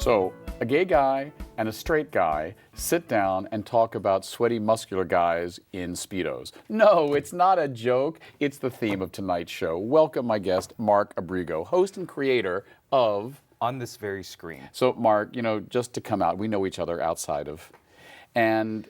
So, a gay guy and a straight guy sit down and talk about sweaty, muscular guys in Speedos. No, it's not a joke. It's the theme of tonight's show. Welcome my guest, Mark Abrigo, host and creator of On This Very Screen. So, Mark, just to come out, we know each other outside of, and,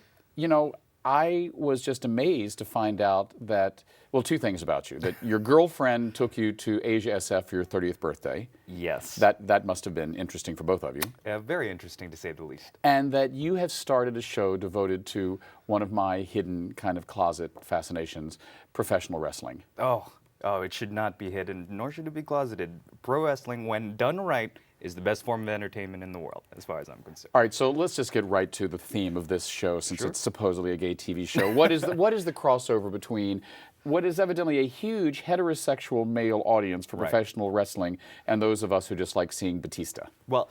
I was just amazed to find out that, well, two things about you. That your girlfriend took you to Asia SF for your 30th birthday. Yes. That must have been interesting for both of you. Very interesting, to say the least. And that you have started a show devoted to one of my hidden kind of closet fascinations, professional wrestling. Oh, it should not be hidden, nor should it be closeted. Pro wrestling, when done right, is the best form of entertainment in the world, as far as I'm concerned. All right, so let's just get right to the theme of this show, since Sure. it's supposedly a gay TV show. What is the crossover between what is evidently a huge heterosexual male audience for Right. professional wrestling and those of us who just like seeing Batista? Well,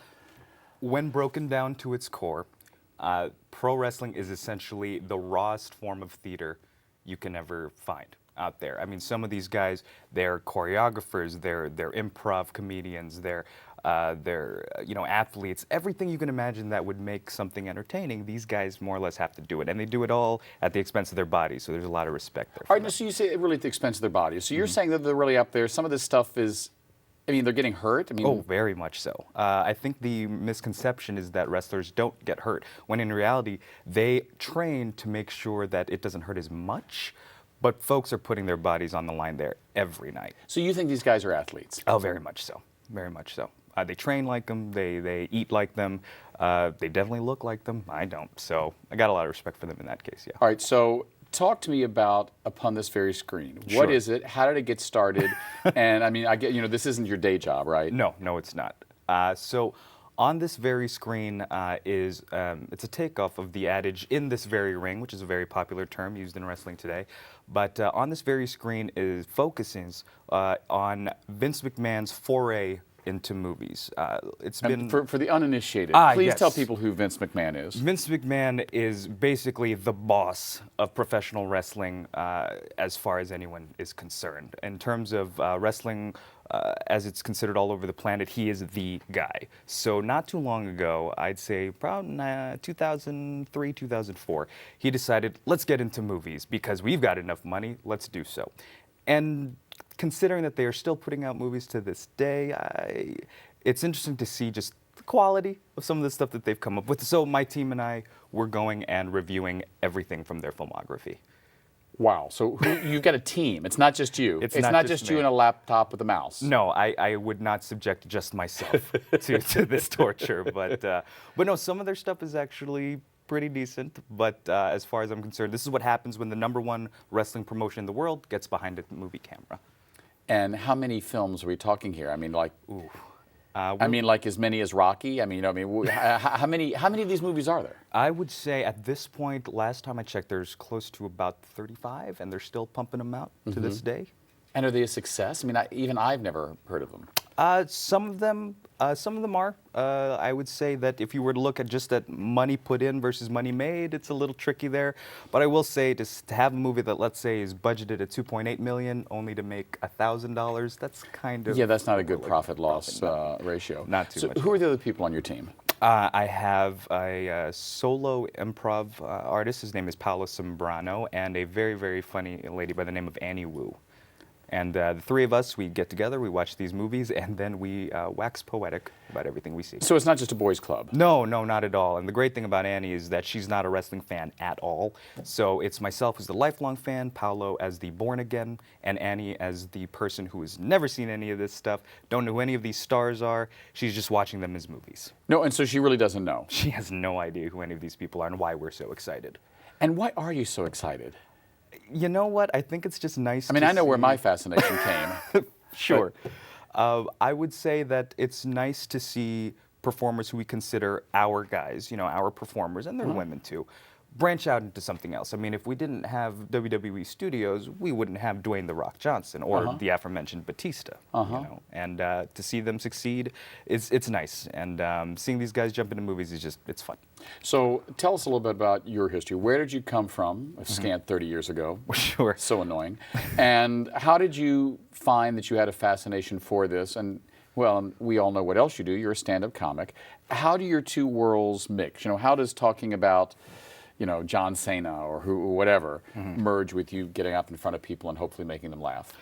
when broken down to its core, pro wrestling is essentially the rawest form of theater you can ever find out there. I mean, some of these guys, they're choreographers, they're improv comedians, they're athletes. Everything you can imagine that would make something entertaining, these guys more or less have to do it, and they do it all at the expense of their bodies. So there's a lot of respect there. All right, now, so you say really at the expense of their bodies. So you're saying that they're really up there. Some of this stuff is, they're getting hurt. Oh, very much so. I think the misconception is that wrestlers don't get hurt, when in reality, they train to make sure that it doesn't hurt as much, but folks are putting their bodies on the line there every night. So you think these guys are athletes? Oh, very much so. Very much so. They train like them, they eat like them, they definitely look like them. I don't. So I got a lot of respect for them in that case, yeah. All right, so talk to me about Upon This Very Screen. Sure. What is it? How did it get started? And I get, this isn't your day job, right? No, it's not. So On This Very Screen it's a takeoff of the adage, in this very ring, which is a very popular term used in wrestling today. But On This Very Screen focuses on Vince McMahon's foray into movies. It's been for the uninitiated. Please yes. tell people who Vince McMahon is. Vince McMahon is basically the boss of professional wrestling as far as anyone is concerned. In terms of wrestling, as it's considered all over the planet, he is the guy. So not too long ago, I'd say probably 2003, 2004, he decided, let's get into movies because we've got enough money, let's do so. And considering that they are still putting out movies to this day, it's interesting to see just the quality of some of the stuff that they've come up with. So my team and I were going and reviewing everything from their filmography. Wow. So you've got a team. It's not just you. It's not not just just you me. and a laptop with a mouse. No, I would not subject just myself to this torture. But no, some of their stuff is actually pretty decent. But as far as I'm concerned, this is what happens when the #1 wrestling promotion in the world gets behind a movie camera. And how many films are we talking here? Ooh. Like as many as Rocky? How many of these movies are there? I would say at this point, last time I checked, there's close to about 35, and they're still pumping them out to this day. And are they a success? Even I've never heard of them. Some of them are. I would say that if you were to look at just that money put in versus money made, it's a little tricky there. But I will say to have a movie that, let's say, is budgeted at $2.8 million, only to make $1,000, that's kind of That's not a good profit-loss ratio. Not too much. So who are the other people on your team? I have a solo improv artist. His name is Paolo Sombrano, and a very, very funny lady by the name of Annie Wu. And the three of us, we get together, we watch these movies, and then we wax poetic about everything we see. So it's not just a boys' club? No, not at all. And the great thing about Annie is that she's not a wrestling fan at all. So it's myself who's the lifelong fan, Paolo as the born-again, and Annie as the person who has never seen any of this stuff, don't know who any of these stars are. She's just watching them as movies. No, and so she really doesn't know? She has no idea who any of these people are and why we're so excited. And why are you so excited? You know what? I think it's just nice to I know where see- my fascination came. Sure. I would say that it's nice to see performers who we consider our guys, our performers, and they're women too, branch out into something else. If we didn't have WWE Studios, we wouldn't have Dwayne "The Rock" Johnson or the aforementioned Batista. And to see them succeed, it's nice. And seeing these guys jump into movies it's fun. So tell us a little bit about your history. Where did you come from, a scant 30 years ago? Sure. So annoying. And how did you find that you had a fascination for this? And Well, and we all know what else you do. You're a stand-up comic. How do your two worlds mix? How does talking about, John Cena or whatever merge with you getting up in front of people and hopefully making them laugh?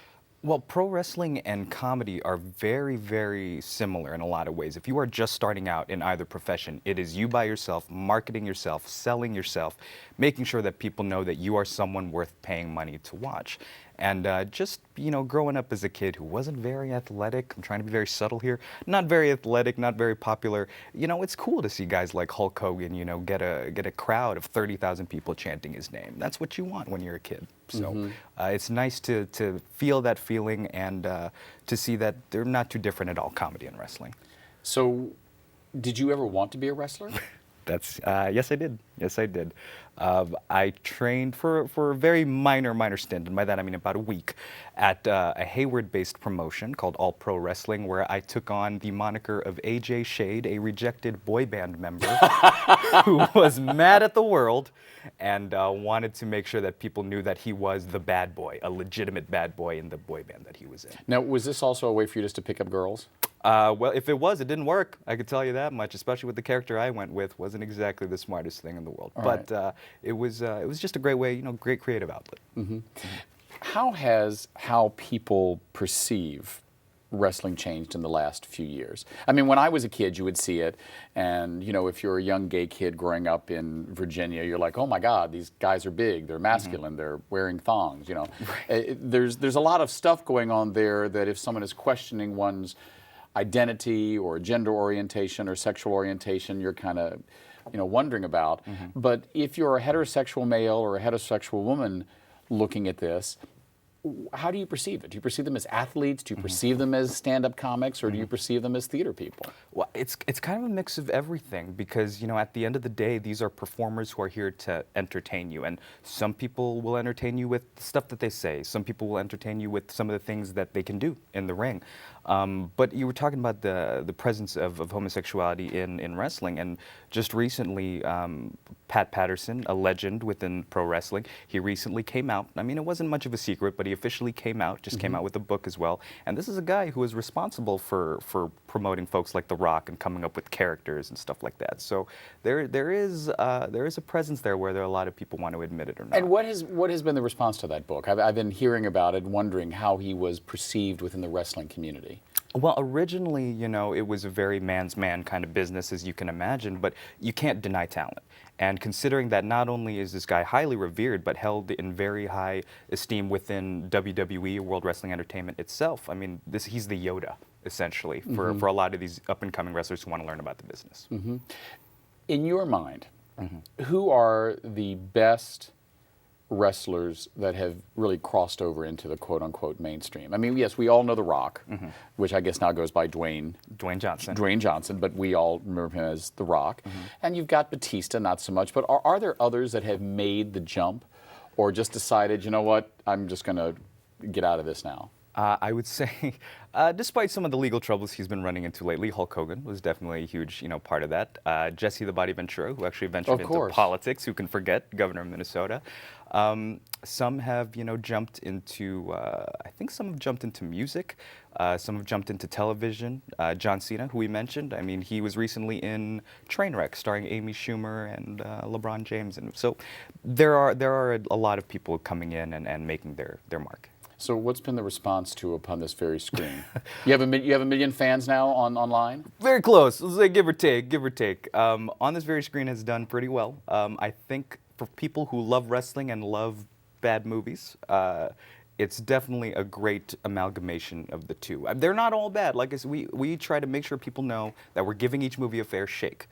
Well, pro wrestling and comedy are very, very similar in a lot of ways. If you are just starting out in either profession, it is you by yourself, marketing yourself, selling yourself, making sure that people know that you are someone worth paying money to watch. And just, growing up as a kid who wasn't very athletic, I'm trying to be very subtle here, not very athletic, not very popular, it's cool to see guys like Hulk Hogan, get a crowd of 30,000 people chanting his name. That's what you want when you're a kid. So it's nice to feel that feeling and to see that they're not too different at all, comedy and wrestling. So, did you ever want to be a wrestler? Yes, I did. Yes, I did. I trained for a very minor stint, and by that I mean about a week, at a Hayward-based promotion called All Pro Wrestling, where I took on the moniker of AJ Shade, a rejected boy band member who was mad at the world and wanted to make sure that people knew that he was the bad boy, a legitimate bad boy in the boy band that he was in. Now, was this also a way for you just to pick up girls? Well, if it was, it didn't work. I could tell you that much, especially with the character I went with. Wasn't exactly the smartest thing in the world. But it was just a great way, great creative outlet. How has how people perceive wrestling changed in the last few years? I mean, when I was a kid, you would see it, and if you're a young gay kid growing up in Virginia, you're like, oh my God, these guys are big, they're masculine, they're wearing thongs. There's a lot of stuff going on there that if someone is questioning one's identity or gender orientation or sexual orientation, you're kind of wondering about. But if you're a heterosexual male or a heterosexual woman looking at this, how do you perceive it? Do you perceive them as athletes? Do you perceive them as stand-up comics, or do you perceive them as theater people? Well, it's kind of a mix of everything because, at the end of the day, these are performers who are here to entertain you. And some people will entertain you with the stuff that they say. Some people will entertain you with some of the things that they can do in the ring. But you were talking about the presence of homosexuality in wrestling. And just recently, Pat Patterson, a legend within pro wrestling, he recently came out. I mean, it wasn't much of a secret, but he officially came out, came out with a book as well. And this is a guy who is responsible for promoting folks like The Rock and coming up with characters and stuff like that. So there is a presence there where there are a lot of people want to admit it or not. And what has been the response to that book? I've been hearing about it, wondering how he was perceived within the wrestling community. Well, originally, it was a very man's man kind of business, as you can imagine, but you can't deny talent. And considering that not only is this guy highly revered, but held in very high esteem within WWE, World Wrestling Entertainment itself, I mean, he's the Yoda, essentially, for a lot of these up-and-coming wrestlers who want to learn about the business. In your mind, who are the best wrestlers that have really crossed over into the quote-unquote mainstream? I mean, yes, we all know The Rock, which I guess now goes by Dwayne Johnson, but we all remember him as The Rock. And you've got Batista, not so much, but are there others that have made the jump or just decided, you know what, I'm just going to get out of this now? I would say, despite some of the legal troubles he's been running into lately, Hulk Hogan was definitely a huge, part of that. Jesse the Body Ventura, who actually ventured into politics, who can forget, governor of Minnesota. Some have, jumped into, I think some have jumped into music. Some have jumped into television. John Cena, who we mentioned, I mean, he was recently in Trainwreck, starring Amy Schumer and LeBron James. And so there are a lot of people coming in and making their mark. So what's been the response to upon this very screen? You have a million fans now online? Very close. Let's say give or take. On this very screen has done pretty well. I think for people who love wrestling and love bad movies, it's definitely a great amalgamation of the two. They're not all bad. Like I said, we try to make sure people know that we're giving each movie a fair shake.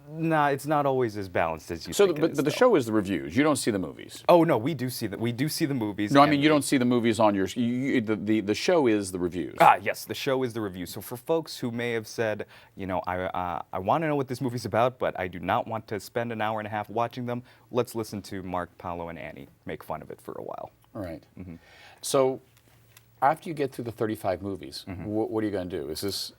Nah, it's not always as balanced as you think. But the show is the reviews. You don't see the movies. Oh no, we do see the movies. No, I mean you don't see the movies on your. The show is the reviews. Yes, the show is the review. So for folks who may have said, I want to know what this movie's about, but I do not want to spend an hour and a half watching them, let's listen to Mark, Paolo, and Annie make fun of it for a while. All right. So after you get through the 35 movies, what are you going to do? Is this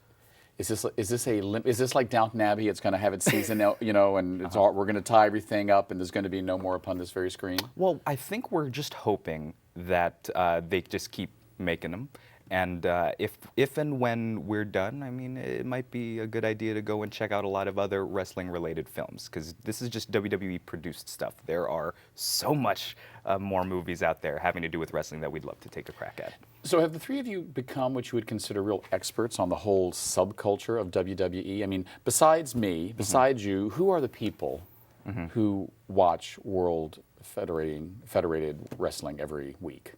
like Downton Abbey? It's going to have its season, and it's all, we're going to tie everything up, and there's going to be no more upon this very screen. Well, I think we're just hoping that they just keep making them, And if and when we're done, I mean, it might be a good idea to go and check out a lot of other wrestling-related films, because this is just WWE-produced stuff. There are so much more movies out there having to do with wrestling that we'd love to take a crack at. So have the three of you become what you would consider real experts on the whole subculture of WWE? I mean, besides me, besides you, who are the people who watch World Federated Wrestling every week?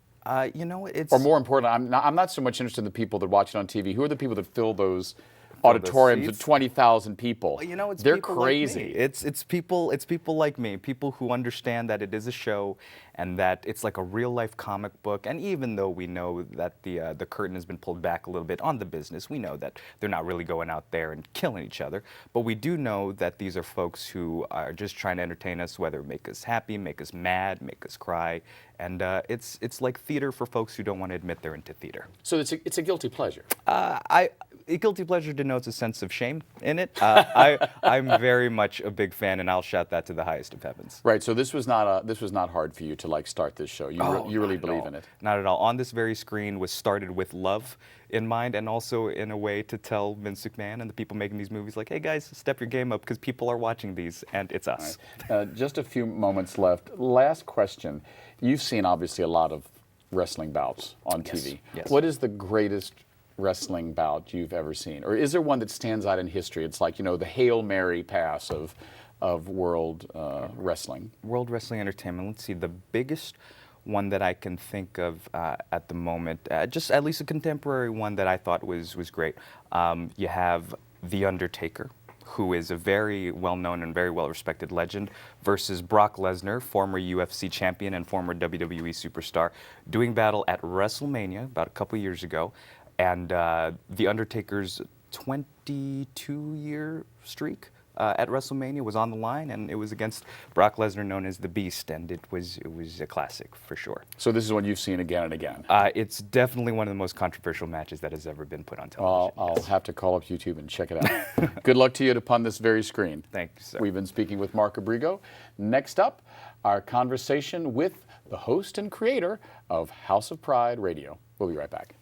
You know, it's... Or more importantly, I'm not so much interested in the people that watch it on TV. Who are the people that fill those auditoriums with 20,000 people? Well, you know, it's they're people crazy. Like me. It's people like me, people who understand that it is a show and that it's like a real life comic book. And even though we know that the curtain has been pulled back a little bit on the business, we know that they're not really going out there and killing each other. But we do know that these are folks who are just trying to entertain us, whether make us happy, make us mad, make us cry. And it's like theater for folks who don't want to admit they're into theater. So it's a guilty pleasure. A guilty pleasure denotes a sense of shame in it. I'm very much a big fan, and I'll shout that to the highest of heavens. Right. So this was not hard for you to like start this show. You really believe in it. Not at all. On this very screen was started with love in mind, and also in a way to tell Vince McMahon and the people making these movies, like, hey guys, step your game up because people are watching these, and it's us. Right. Just a few moments left. Last question. You've seen obviously a lot of wrestling bouts on TV. Yes. What is the greatest wrestling bout you've ever seen? Or is there one that stands out in history? It's like, you know, the Hail Mary pass of world wrestling. World Wrestling Entertainment. Let's see, the biggest one that I can think of at the moment, just at least a contemporary one that I thought was great. You have The Undertaker, who is a very well-known and very well-respected legend, versus Brock Lesnar, former UFC champion and former WWE superstar, doing battle at WrestleMania about a couple years ago. And The Undertaker's 22-year streak at WrestleMania was on the line, and it was against Brock Lesnar, known as the Beast, and it was a classic for sure. So this is one you've seen again and again. It's definitely one of the most controversial matches that has ever been put on television. Well, I'll have to call up YouTube and check it out. Good luck to you upon this very screen. Thank you, sir. We've been speaking with Mark Abrigo. Next up, our conversation with the host and creator of House of Pride Radio. We'll be right back.